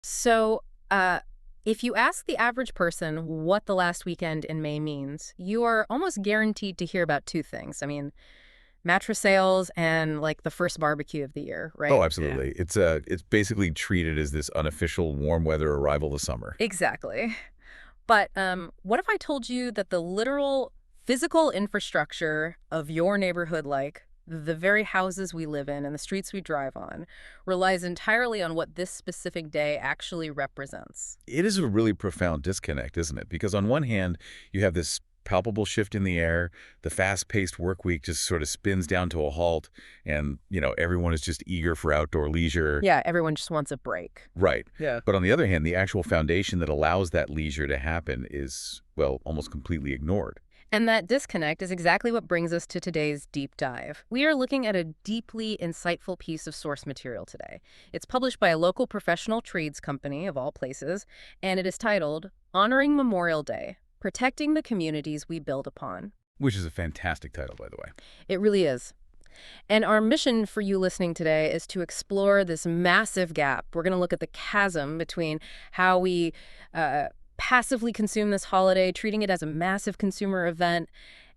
So, if you ask the average person what the last weekend in May means, you are almost guaranteed to hear about two things. I mean, mattress sales and like the first barbecue of the year, Oh, right? Yeah. absolutely. It's basically treated as this unofficial warm weather arrival of summer. Exactly. But what if I told you that the literal physical infrastructure of your neighborhood, like the very houses we live in and the streets we drive on, relies entirely on what this specific day actually represents? It is a really profound disconnect, isn't it? Because on one hand, you have this palpable shift in the air, the fast-paced work week just sort of spins down to a halt, and, everyone is just eager for outdoor leisure. Yeah, everyone just wants a break. Right. Yeah. But on the other hand, the actual foundation that allows that leisure to happen is, well, almost completely ignored. And that disconnect is exactly what brings us to today's deep dive. We are looking at a deeply insightful piece of source material today. It's published by a local professional trades company, of all places, and it is titled Honoring Memorial Day, Protecting the Communities We Build Upon. Which is a fantastic title, by the way. It really is. And our mission for you listening today is to explore this massive gap. We're going to look at the chasm between how we passively consume this holiday, treating it as a massive consumer event,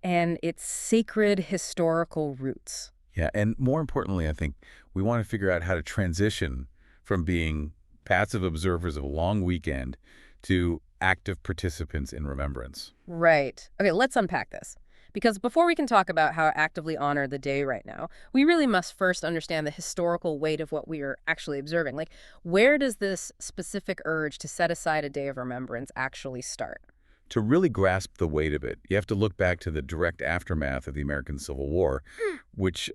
and its sacred historical roots. Yeah, and more importantly, I think we want to figure out how to transition from being passive observers of a long weekend to active participants in remembrance. Right. Okay, let's unpack this. Because before we can talk about how to actively honor the day right now, we really must first understand the historical weight of what we are actually observing. Like, where does this specific urge to set aside a day of remembrance actually start? To really grasp the weight of it, you have to look back to the direct aftermath of the American Civil War, which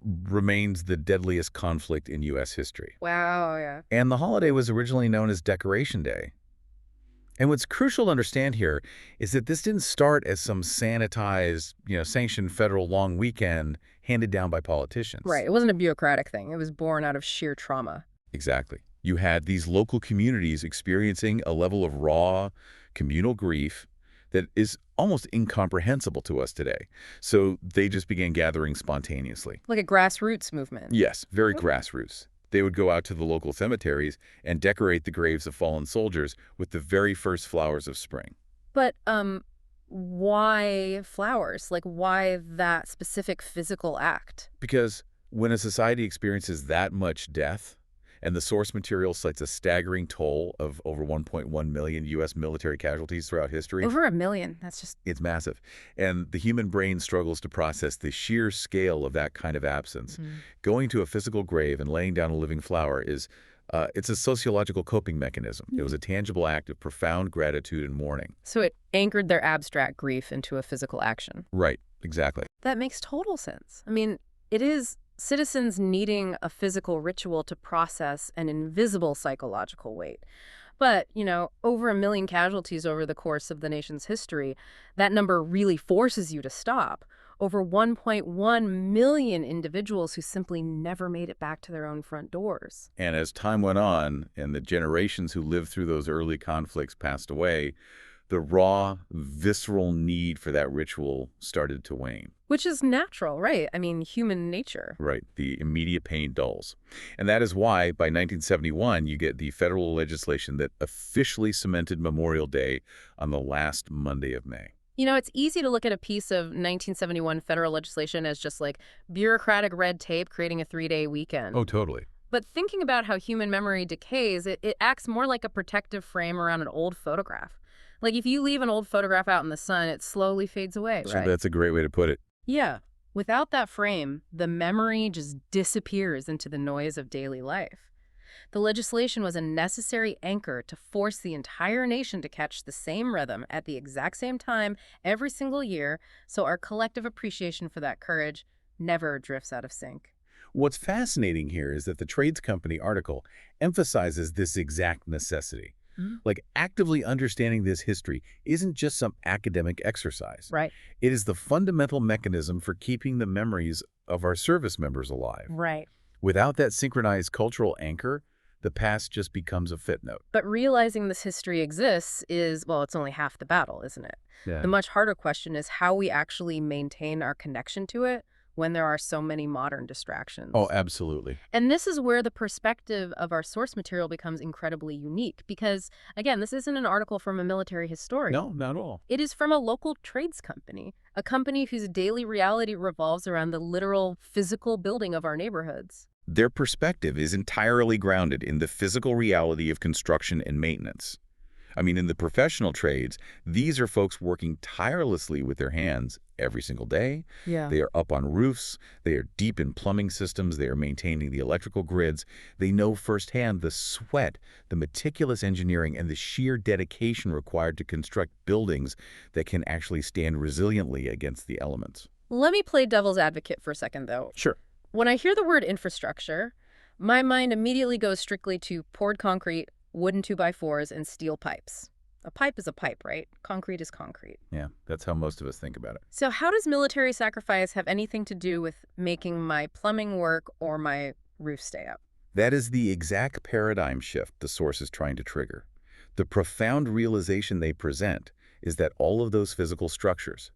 remains the deadliest conflict in U.S. history. Wow, yeah. And the holiday was originally known as Decoration Day. And what's crucial to understand here is that this didn't start as some sanitized, sanctioned federal long weekend handed down by politicians. Right. It wasn't a bureaucratic thing. It was born out of sheer trauma. Exactly. You had these local communities experiencing a level of raw, communal grief that is almost incomprehensible to us today. So they just began gathering spontaneously. Like a grassroots movement. Yes, very grassroots. They would go out to the local cemeteries and decorate the graves of fallen soldiers with the very first flowers of spring. But, why flowers? Like, why that specific physical act? Because when a society experiences that much death, and the source material cites a staggering toll of over 1.1 million U.S. military casualties throughout history, Over 1 million. That's just... it's massive. And the human brain struggles to process the sheer scale of that kind of absence. Going to a physical grave and laying down a living flower it's a sociological coping mechanism. It was a tangible act of profound gratitude and mourning. So it anchored their abstract grief into a physical action. Right, exactly. That makes total sense. I mean, it is citizens needing a physical ritual to process an invisible psychological weight. But, over 1 million casualties over the course of the nation's history, that number really forces you to stop. Over 1.1 million individuals who simply never made it back to their own front doors. And as time went on and the generations who lived through those early conflicts passed away, the raw, visceral need for that ritual started to wane. Which is natural, right? I mean, human nature. Right, the immediate pain dulls. And that is why, by 1971, you get the federal legislation that officially cemented Memorial Day on the last Monday of May. It's easy to look at a piece of 1971 federal legislation as just like bureaucratic red tape creating a 3-day weekend. Oh, totally. But thinking about how human memory decays, it acts more like a protective frame around an old photograph. Like if you leave an old photograph out in the sun, it slowly fades away, So right? that's a great way to put it. Yeah. Without that frame, the memory just disappears into the noise of daily life. The legislation was a necessary anchor to force the entire nation to catch the same rhythm at the exact same time every single year, so our collective appreciation for that courage never drifts out of sync. What's fascinating here is that the Trades Company article emphasizes this exact necessity. Like, actively understanding this history isn't just some academic exercise. Right. It is the fundamental mechanism for keeping the memories of our service members alive. Right. Without that synchronized cultural anchor, the past just becomes a footnote. But realizing this history exists is, well, it's only half the battle, isn't it? Yeah. The much harder question is how we actually maintain our connection to it when there are so many modern Oh, distractions. absolutely. And this is where the perspective of our source material becomes incredibly unique because, again, this isn't an article from a military historian. No, not at all. It is from a local trades company, a company whose daily reality revolves around the literal physical building of our neighborhoods. Their perspective is entirely grounded in the physical reality of construction and maintenance. I mean, in the professional trades, these are folks working tirelessly with their hands every single day. Yeah. They are up on roofs. They are deep in plumbing systems. They are maintaining the electrical grids. They know firsthand the sweat, the meticulous engineering, and the sheer dedication required to construct buildings that can actually stand resiliently against the elements. Let me play devil's advocate for a second, though. Sure. When I hear the word infrastructure, my mind immediately goes strictly to poured concrete, wooden 2x4s, and steel pipes. A pipe is a pipe, right? Concrete is concrete. Yeah, that's how most of us think about it. So how does military sacrifice have anything to do with making my plumbing work or my roof stay up? That is the exact paradigm shift the source is trying to trigger. The profound realization they present is that all of those physical structures,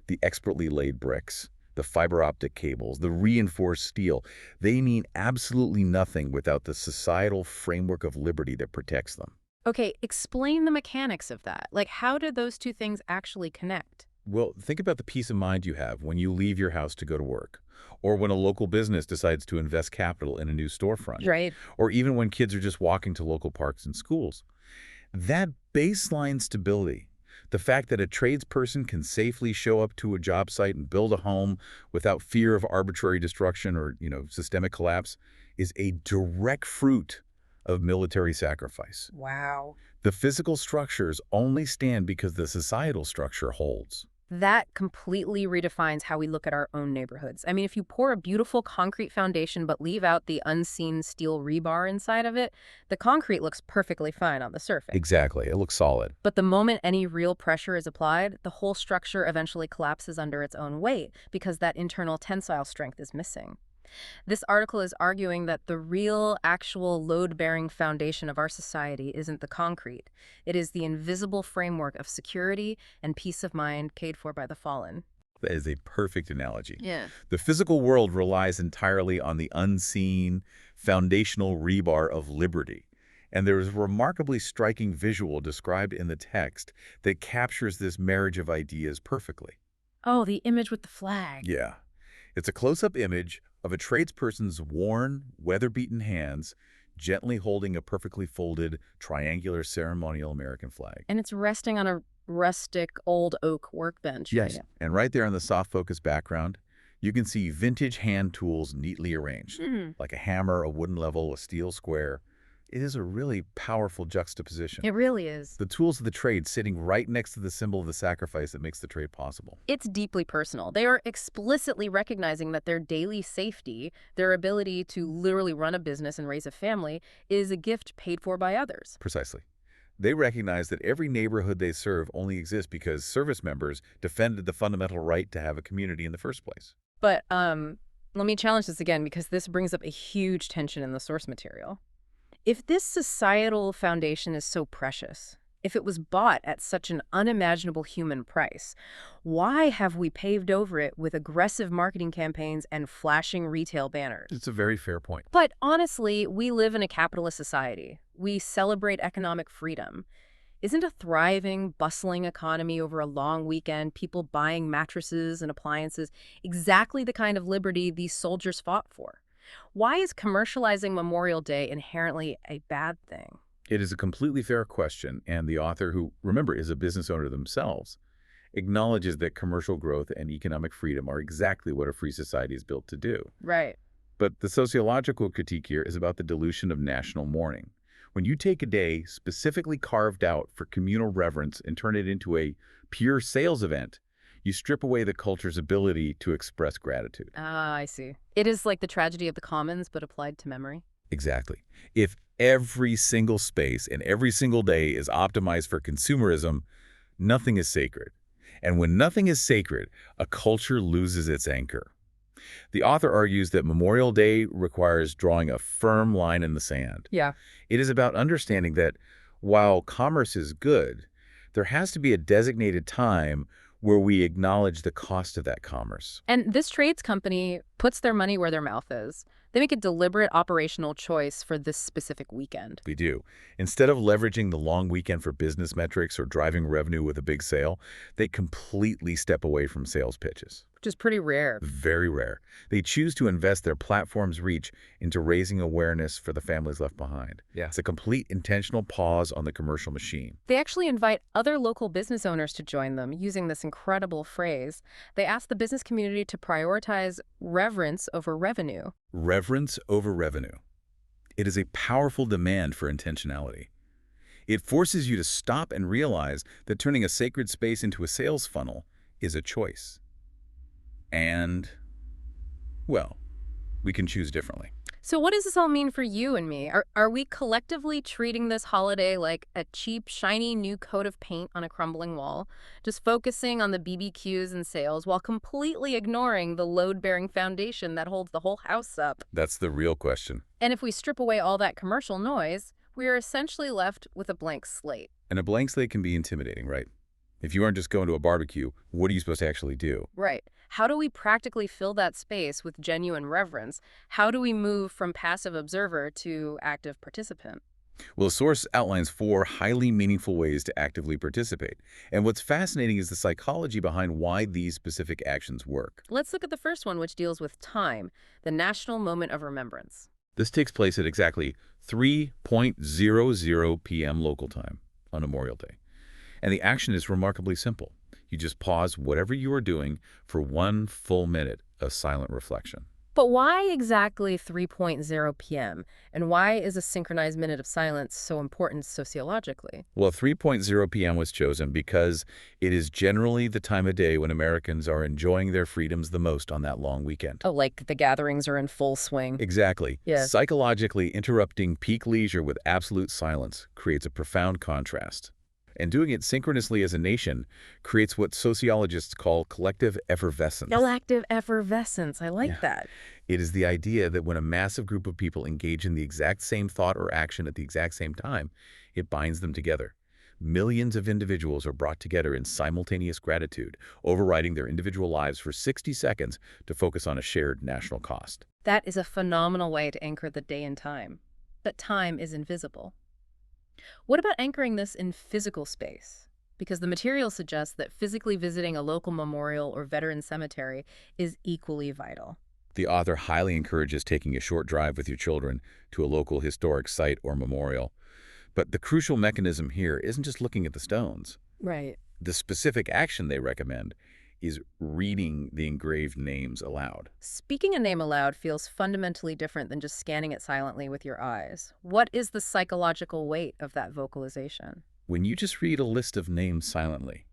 the expertly laid bricks, the fiber optic cables, the reinforced steel, they mean absolutely nothing without the societal framework of liberty that protects them. Okay, explain the mechanics of that. Like, how do those two things actually connect? Well, think about the peace of mind you have when you leave your house to go to work, or when a local business decides to invest capital in a new storefront, Right. or even when kids are just walking to local parks and schools. That baseline stability, the fact that a tradesperson can safely show up to a job site and build a home without fear of arbitrary destruction or, systemic collapse, is a direct fruit of military sacrifice. Wow. The physical structures only stand because the societal structure holds. That completely redefines how we look at our own neighborhoods. I mean, if you pour a beautiful concrete foundation but leave out the unseen steel rebar inside of it, the concrete looks perfectly fine on the surface. Exactly. It looks solid. But the moment any real pressure is applied, the whole structure eventually collapses under its own weight because that internal tensile strength is missing. This article is arguing that the real, actual load-bearing foundation of our society isn't the concrete. It is the invisible framework of security and peace of mind paid for by the fallen. That is a perfect analogy. Yeah. The physical world relies entirely on the unseen, foundational rebar of liberty. And there is a remarkably striking visual described in the text that captures this marriage of ideas perfectly. Oh, the image with the flag. Yeah. It's a close-up image of a tradesperson's worn, weather-beaten hands gently holding a perfectly folded, triangular ceremonial American flag. And it's resting on a rustic old oak workbench. Yes. Right? And right there in the soft focus background, you can see vintage hand tools neatly arranged, like a hammer, a wooden level, a steel square. It is a really powerful juxtaposition. It really is. The tools of the trade sitting right next to the symbol of the sacrifice that makes the trade possible. It's deeply personal. They are explicitly recognizing that their daily safety, their ability to literally run a business and raise a family, is a gift paid for by others. Precisely. They recognize that every neighborhood they serve only exists because service members defended the fundamental right to have a community in the first place. But let me challenge this again because this brings up a huge tension in the source material. If this societal foundation is so precious, if it was bought at such an unimaginable human price, why have we paved over it with aggressive marketing campaigns and flashing retail banners? It's a very fair point. But honestly, we live in a capitalist society. We celebrate economic freedom. Isn't a thriving, bustling economy over a long weekend, people buying mattresses and appliances, exactly the kind of liberty these soldiers fought for? Why is commercializing Memorial Day inherently a bad thing? It is a completely fair question, and the author, who, remember, is a business owner themselves, acknowledges that commercial growth and economic freedom are exactly what a free society is built to do. Right. But the sociological critique here is about the dilution of national mourning. When you take a day specifically carved out for communal reverence and turn it into a pure sales event, you strip away the culture's ability to express gratitude. Ah, I see. It is like the tragedy of the commons, but applied to memory. Exactly. If every single space and every single day is optimized for consumerism, nothing is sacred. And when nothing is sacred, a culture loses its anchor. The author argues that Memorial Day requires drawing a firm line in the sand. Yeah. It is about understanding that while commerce is good, there has to be a designated time where we acknowledge the cost of that commerce. And this trades company puts their money where their mouth is. They make a deliberate operational choice for this specific weekend. We do. Instead of leveraging the long weekend for business metrics or driving revenue with a big sale, they completely step away from sales pitches. Which is pretty rare. Very rare. They choose to invest their platform's reach into raising awareness for the families left behind. Yeah. It's a complete intentional pause on the commercial machine. They actually invite other local business owners to join them using this incredible phrase. They ask the business community to prioritize reverence over revenue. Reverence over revenue. It is a powerful demand for intentionality. It forces you to stop and realize that turning a sacred space into a sales funnel is a choice. And, well, we can choose differently. So what does this all mean for you and me? Are we collectively treating this holiday like a cheap, shiny new coat of paint on a crumbling wall, just focusing on the BBQs and sales while completely ignoring the load-bearing foundation that holds the whole house up? That's the real question. And if we strip away all that commercial noise, we are essentially left with a blank slate. And a blank slate can be intimidating, right? If you aren't just going to a barbecue, what are you supposed to actually do? Right. How do we practically fill that space with genuine reverence? How do we move from passive observer to active participant? Well, the source outlines 4 highly meaningful ways to actively participate. And what's fascinating is the psychology behind why these specific actions work. Let's look at the first one, which deals with time, the National Moment of Remembrance. This takes place at exactly 3:00 p.m. local time on Memorial Day. And the action is remarkably simple. You just pause whatever you are doing for 1 full minute of silent reflection. But why exactly 3:00 p.m.? And why is a synchronized minute of silence so important sociologically? Well, 3:00 p.m. was chosen because it is generally the time of day when Americans are enjoying their freedoms the most on that long weekend. Oh, like the gatherings are in full swing. Exactly. Yeah. Psychologically, interrupting peak leisure with absolute silence creates a profound contrast. And doing it synchronously as a nation creates what sociologists call collective effervescence. Galactic effervescence. I like that. It is the idea that when a massive group of people engage in the exact same thought or action at the exact same time, it binds them together. Millions of individuals are brought together in simultaneous gratitude, overriding their individual lives for 60 seconds to focus on a shared national cost. That is a phenomenal way to anchor the day in time. But time is invisible. What about anchoring this in physical space? Because the material suggests that physically visiting a local memorial or veteran cemetery is equally vital. The author highly encourages taking a short drive with your children to a local historic site or memorial. But the crucial mechanism here isn't just looking at the stones. Right. The specific action they recommend is reading the engraved names aloud. Speaking a name aloud feels fundamentally different than just scanning it silently with your eyes. What is the psychological weight of that vocalization? When you just read a list of names silently,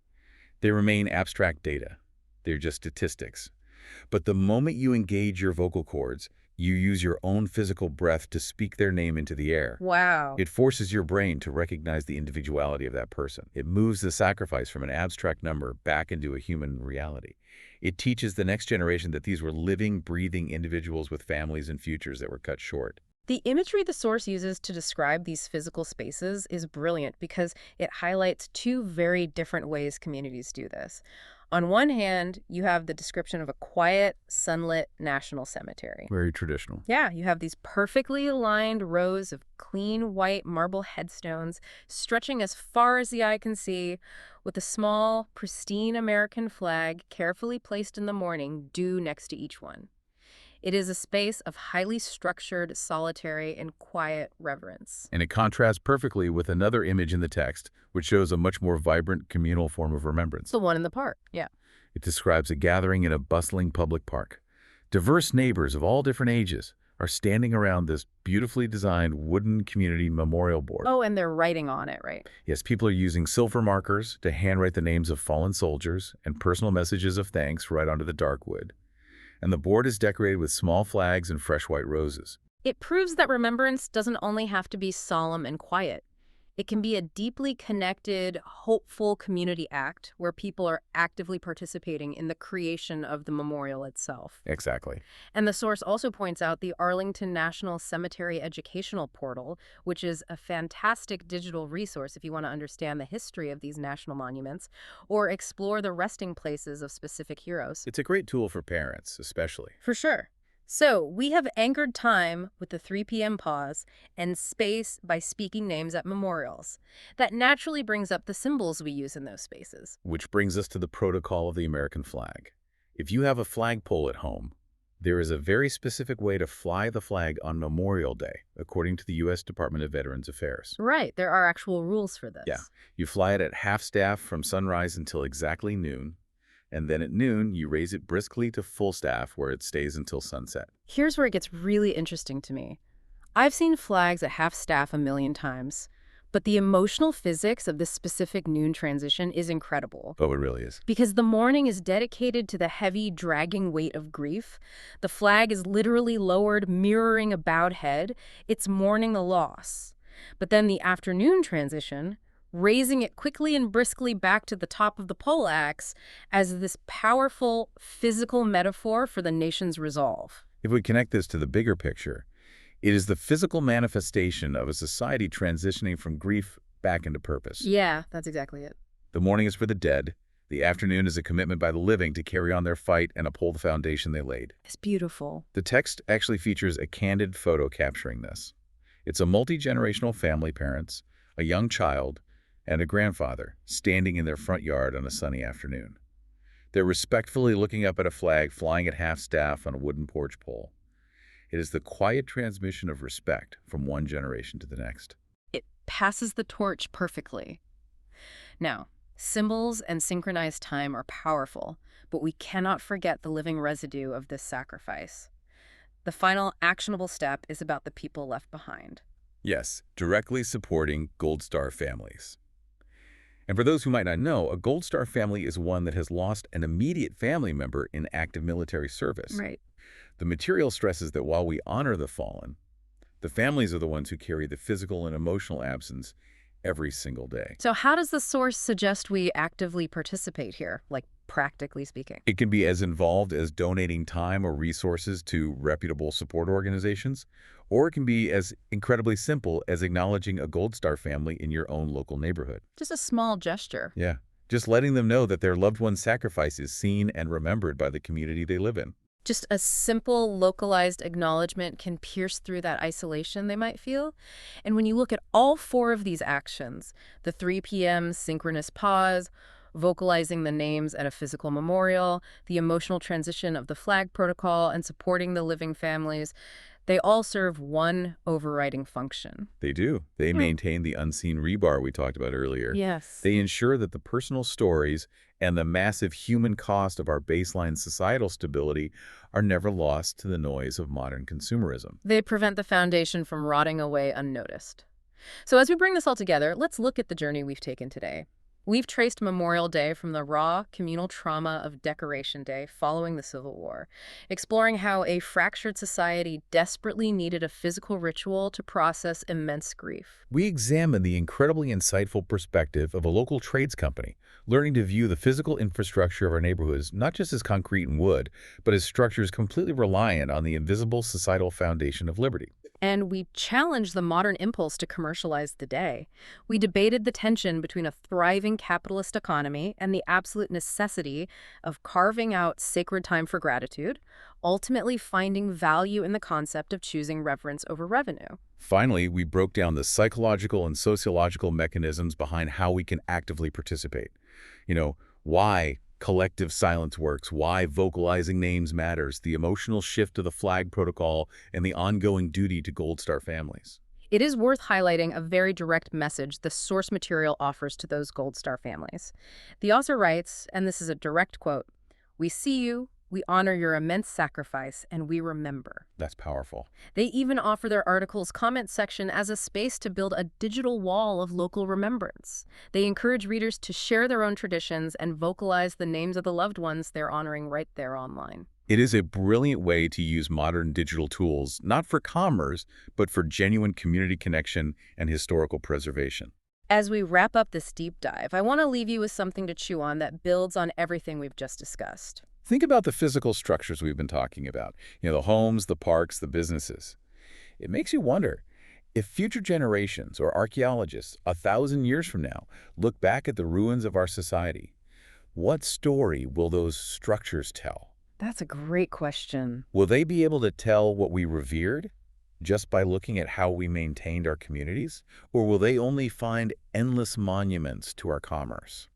they remain abstract data. They're just statistics. But the moment you engage your vocal cords, you use your own physical breath to speak their name into the air. Wow. It forces your brain to recognize the individuality of that person. It moves the sacrifice from an abstract number back into a human reality. It teaches the next generation that these were living, breathing individuals with families and futures that were cut short. The imagery the source uses to describe these physical spaces is brilliant because it highlights 2 very different ways communities do this. On one hand, you have the description of a quiet, sunlit national cemetery. Very traditional. Yeah, you have these perfectly aligned rows of clean white marble headstones stretching as far as the eye can see, with a small, pristine American flag carefully placed in the mourning due next to each one. It is a space of highly structured, solitary, and quiet reverence. And it contrasts perfectly with another image in the text, which shows a much more vibrant communal form of remembrance. The one in the park, yeah. It describes a gathering in a bustling public park. Diverse neighbors of all different ages are standing around this beautifully designed wooden community memorial board. Oh, and they're writing on it, right? Yes, people are using silver markers to handwrite the names of fallen soldiers and personal messages of thanks right onto the dark wood. And the board is decorated with small flags and fresh white roses. It proves that remembrance doesn't only have to be solemn and quiet. It can be a deeply connected, hopeful community act where people are actively participating in the creation of the memorial itself. Exactly. And the source also points out the Arlington National Cemetery Educational Portal, which is a fantastic digital resource if you want to understand the history of these national monuments or explore the resting places of specific heroes. It's a great tool for parents, especially. For sure. So, we have anchored time with the 3 p.m. pause and space by speaking names at memorials. That naturally brings up the symbols we use in those spaces. Which brings us to the protocol of the American flag. If you have a flagpole at home, there is a very specific way to fly the flag on Memorial Day, according to the U.S. Department of Veterans Affairs. Right, there are actual rules for this. Yeah, you fly it at half-staff from sunrise until exactly noon, and then at noon, you raise it briskly to full staff where it stays until sunset. Here's where it gets really interesting to me. I've seen flags at half-staff a million times, but the emotional physics of this specific noon transition is incredible. Oh, it really is. Because the mourning is dedicated to the heavy, dragging weight of grief. The flag is literally lowered, mirroring a bowed head. It's mourning the loss. But then the afternoon transition, raising it quickly and briskly back to the top of the pole, acts as this powerful physical metaphor for the nation's resolve. If we connect this to the bigger picture, it is the physical manifestation of a society transitioning from grief back into purpose. Yeah, that's exactly it. The morning is for the dead. The afternoon is a commitment by the living to carry on their fight and uphold the foundation they laid. It's beautiful. The text actually features a candid photo capturing this. It's a multi-generational family, parents, a young child, and a grandfather standing in their front yard on a sunny afternoon. They're respectfully looking up at a flag flying at half-staff on a wooden porch pole. It is the quiet transmission of respect from one generation to the next. It passes the torch perfectly. Now, symbols and synchronized time are powerful, but we cannot forget the living residue of this sacrifice. The final actionable step is about the people left behind. Yes, directly supporting Gold Star families. And for those who might not know, a Gold Star family is one that has lost an immediate family member in active military service. Right. The material stresses that while we honor the fallen, the families are the ones who carry the physical and emotional absence every single day. So how does the source suggest we actively participate here, like practically speaking? It can be as involved as donating time or resources to reputable support organizations, or it can be as incredibly simple as acknowledging a Gold Star family in your own local neighborhood. Just a small gesture. Yeah, just letting them know that their loved one's sacrifice is seen and remembered by the community they live in. Just a simple, localized acknowledgement can pierce through that isolation they might feel. And when you look at all four of these actions, the 3 p.m. synchronous pause, vocalizing the names at a physical memorial, the emotional transition of the flag protocol, and supporting the living families, they all serve one overriding function. They do. They maintain the unseen rebar we talked about earlier. Yes. They ensure that the personal stories and the massive human cost of our baseline societal stability are never lost to the noise of modern consumerism. They prevent the foundation from rotting away unnoticed. So as we bring this all together, let's look at the journey we've taken today. We've traced Memorial Day from the raw, communal trauma of Decoration Day following the Civil War, exploring how a fractured society desperately needed a physical ritual to process immense grief. We examine the incredibly insightful perspective of a local trades company, learning to view the physical infrastructure of our neighborhoods not just as concrete and wood, but as structures completely reliant on the invisible societal foundation of liberty. And we challenged the modern impulse to commercialize the day. We debated the tension between a thriving capitalist economy and the absolute necessity of carving out sacred time for gratitude, ultimately finding value in the concept of choosing reverence over revenue. Finally, we broke down the psychological and sociological mechanisms behind how we can actively participate. Why collective silence works, why vocalizing names matters, the emotional shift to the flag protocol, and the ongoing duty to Gold Star families. It is worth highlighting a very direct message the source material offers to those Gold Star families. The author writes, and this is a direct quote, "We see you, we honor your immense sacrifice, and we remember." That's powerful. They even offer their article's comment section as a space to build a digital wall of local remembrance. They encourage readers to share their own traditions and vocalize the names of the loved ones they're honoring right there online. It is a brilliant way to use modern digital tools, not for commerce, but for genuine community connection and historical preservation. As we wrap up this deep dive, I want to leave you with something to chew on that builds on everything we've just discussed. Think about the physical structures we've been talking about, the homes, the parks, the businesses. It makes you wonder, if future generations or archaeologists 1,000 years from now look back at the ruins of our society, what story will those structures tell? That's a great question. Will they be able to tell what we revered just by looking at how we maintained our communities? Or will they only find endless monuments to our commerce?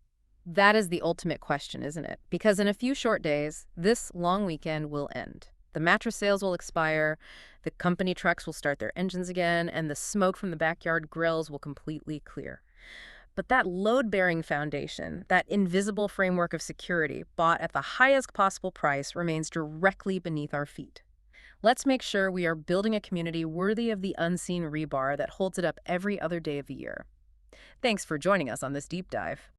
That is the ultimate question, isn't it? Because in a few short days, this long weekend will end. The mattress sales will expire, the company trucks will start their engines again, and the smoke from the backyard grills will completely clear. But that load-bearing foundation, that invisible framework of security bought at the highest possible price, remains directly beneath our feet. Let's make sure we are building a community worthy of the unseen rebar that holds it up every other day of the year. Thanks for joining us on this deep dive.